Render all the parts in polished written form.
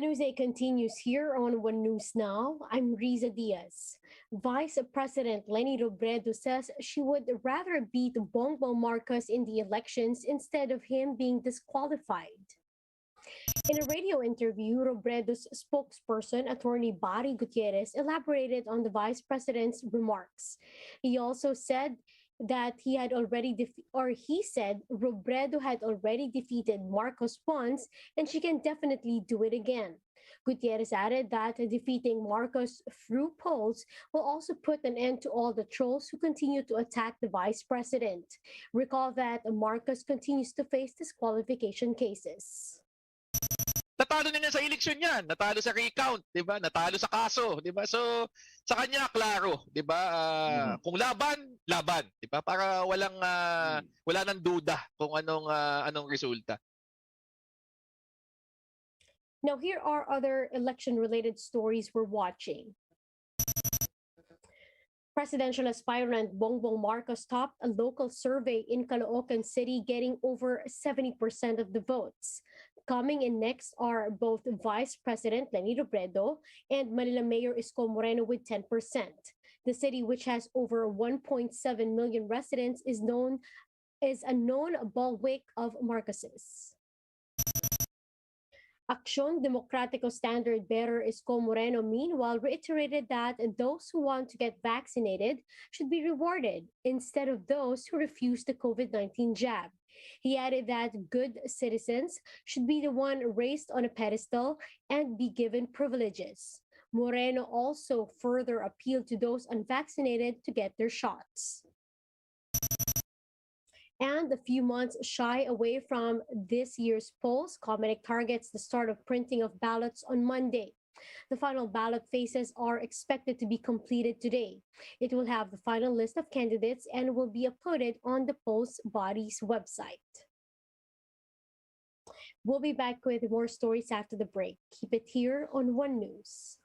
News 8 continues here on One News Now. I'm Riza Diaz. Vice President Leni Robredo says she would rather beat Bongbong Marcos in the elections instead of him being disqualified. In a radio interview, Robredo's spokesperson, Attorney Barry Gutierrez, elaborated on the vice president's remarks. He also said that he said Robredo had already defeated Marcos once and she can definitely do it again. Gutierrez added that defeating Marcos through polls will also put an end to all the trolls who continue to attack the vice president. Recall that Marcos continues to face disqualification cases. Natalo na niya sa eleksyon yan, natalo sa recount, 'di ba? Natalo sa kaso, 'di ba? So sa kanya klaro, 'di ba? Kung laban, 'di ba? Para wala nang duda kung anong resulta. Now here are other election-related stories we're watching. Presidential aspirant Bongbong Marcos topped a local survey in Caloocan City, getting over 70% of the votes. Coming in next are both Vice President Leni Robredo and Manila Mayor Isko Moreno with 10%. The city, which has over 1.7 million residents, is a known bulwark of Marcoses. Acción Democrático standard bearer Isko Moreno, meanwhile, reiterated that those who want to get vaccinated should be rewarded instead of those who refuse the COVID-19 jab. He added that good citizens should be the one raised on a pedestal and be given privileges. Moreno also further appealed to those unvaccinated to get their shots. And a few months shy away from this year's polls, Comelec targets the start of printing of ballots on Monday. The final ballot phases are expected to be completed today. It will have the final list of candidates and will be uploaded on the polls body's website. We'll be back with more stories after the break. Keep it here on One News.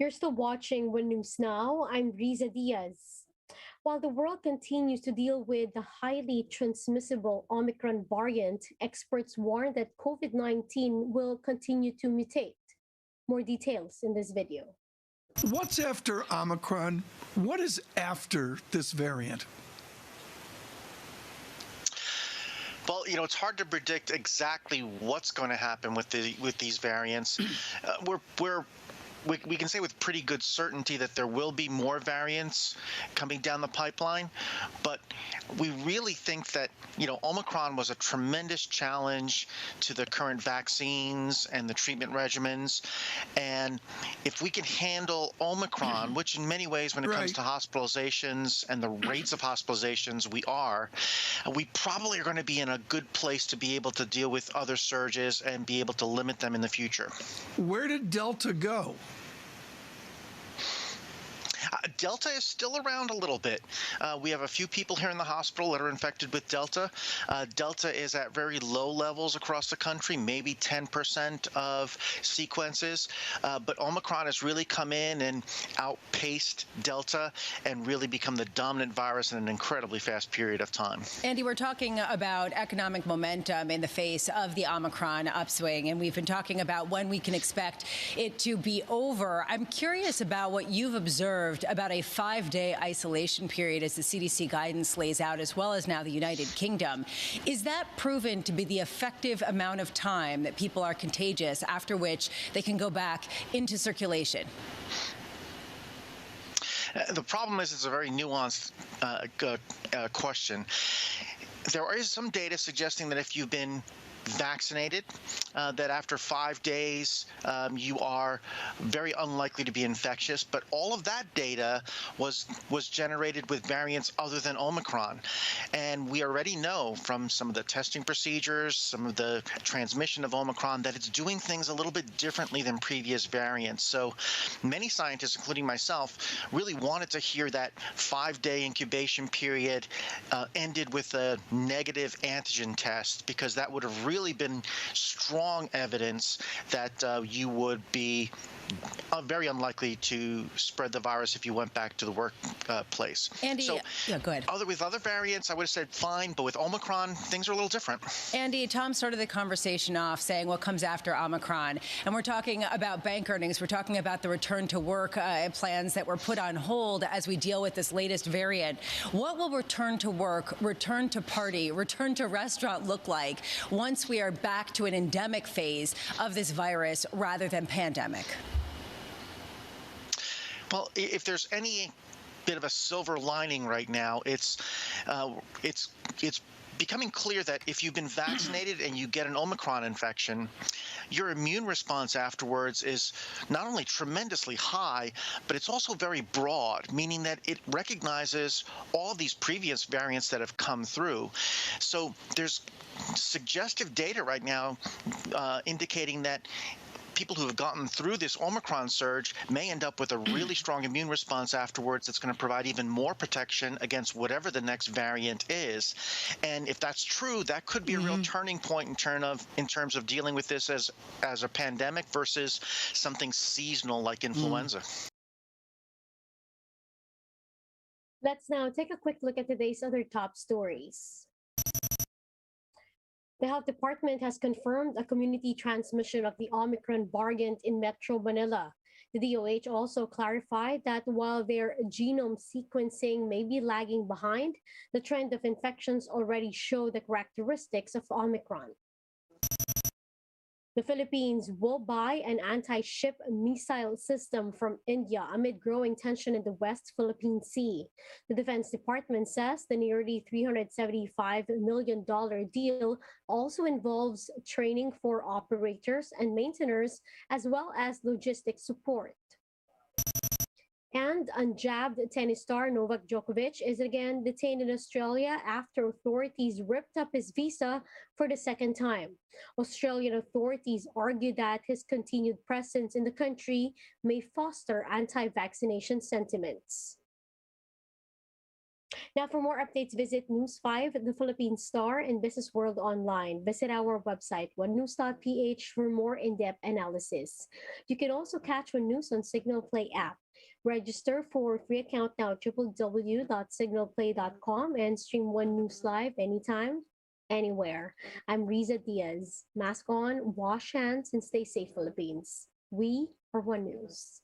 You're still watching One News Now. I'm Riza Diaz. While the world continues to deal with the highly transmissible Omicron variant, experts warn that COVID-19 will continue to mutate. More details in this video. What's after Omicron? What is after this variant? Well, it's hard to predict exactly what's going to happen with these variants. We can say with pretty good certainty that there will be more variants coming down the pipeline, but we really think that Omicron was a tremendous challenge to the current vaccines and the treatment regimens, and if we can handle Omicron, which in many ways when it comes to hospitalizations and the rates of hospitalizations we probably are going to be in a good place to be able to deal with other surges and be able to limit them in the future. Where did Delta go? Delta is still around a little bit. We have a few people here in the hospital that are infected with Delta. Delta is at very low levels across the country, maybe 10% of sequences. But Omicron has really come in and outpaced Delta and really become the dominant virus in an incredibly fast period of time. Andy, we're talking about economic momentum in the face of the Omicron upswing, and we've been talking about when we can expect it to be over. I'm curious about what you've observed about a 5-day isolation period as the CDC guidance lays out, as well as now the United Kingdom. Is that proven to be the effective amount of time that people are contagious, after which they can go back into circulation? The problem is it's a very nuanced question. There is some data suggesting that if you've been vaccinated, that after 5 days you are very unlikely to be infectious, but all of that data was generated with variants other than Omicron, and we already know from some of the testing procedures, some of the transmission of Omicron, that it's doing things a little bit differently than previous variants. So many scientists, including myself, really wanted to hear that 5-day incubation period ended with a negative antigen test, because that would have really been strong evidence that you would be very unlikely to spread the virus if you went back to the workplace. Andy, so, yeah, go ahead. With other variants, I would have said fine, but with Omicron, things are a little different. Andy, Tom started the conversation off saying what comes after Omicron, and we're talking about bank earnings. We're talking about the return to work plans that were put on hold as we deal with this latest variant. What will return to work, return to party, return to restaurant look like once we are back to an endemic phase of this virus rather than pandemic? Well, if there's any bit of a silver lining right now, it's becoming clear that if you've been vaccinated and you get an Omicron infection, your immune response afterwards is not only tremendously high, but it's also very broad, meaning that it recognizes all these previous variants that have come through. So there's suggestive data right now indicating that people who have gotten through this Omicron surge may end up with a really strong immune response afterwards that's going to provide even more protection against whatever the next variant is. And if that's true, that could be a real turning point in terms of dealing with this as a pandemic versus something seasonal like influenza. Let's now take a quick look at today's other top stories. The Health Department has confirmed a community transmission of the Omicron variant in Metro Manila. The DOH also clarified that while their genome sequencing may be lagging behind, the trend of infections already show the characteristics of Omicron. The Philippines will buy an anti-ship missile system from India amid growing tension in the West Philippine Sea. The Defense Department says the nearly $375 million deal also involves training for operators and maintainers, as well as logistic support. And unjabbed tennis star Novak Djokovic is again detained in Australia after authorities ripped up his visa for the second time. Australian authorities argue that his continued presence in the country may foster anti-vaccination sentiments. Now, for more updates, visit News 5, the Philippine Star, and Business World Online. Visit our website, onenews.ph, for more in-depth analysis. You can also catch One News on Signal Play app. Register for a free account now at www.signalplay.com and stream One News live anytime, anywhere. I'm Riza Diaz. Mask on, wash hands, and stay safe, Philippines. We are One News.